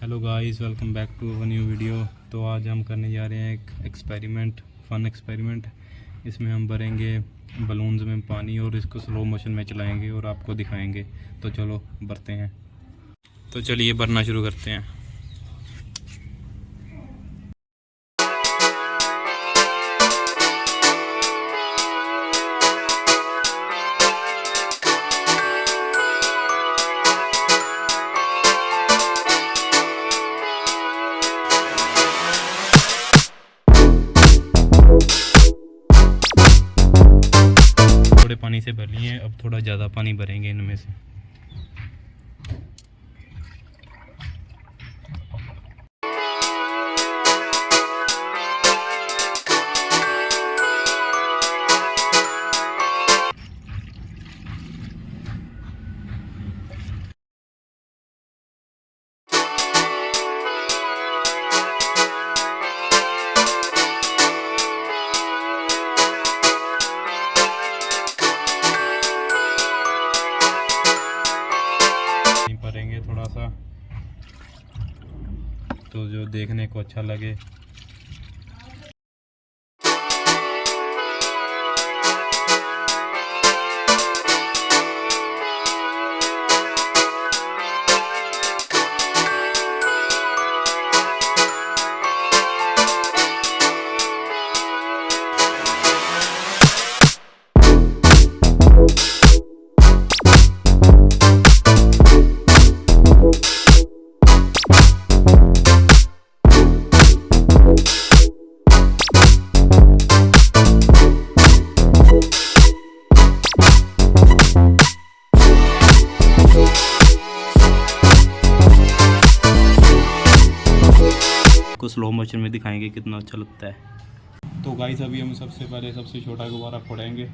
Hello guys, welcome back to a new video. तो आज हम करने जा रहे हैं एक फन एक्सपेरिमेंट। इसमें हम भरेंगे बलून्स में पानी और इसको स्लो मोशन में चलाएंगे और आपको दिखाएंगे। तो चलो भरते हैं। तो चलिए भरना शुरू करते हैं। थोड़े पानी से भर लिए, अब थोड़ा ज़्यादा पानी भरेंगे इनमें से। भरेंगे थोड़ा सा तो जो देखने को अच्छा लगे। को स्लो मोशन में दिखाएंगे कितना अच्छा लगता है। तो गाइस अभी हम सबसे पहले सबसे छोटा गुब्बारा फोड़ेंगे।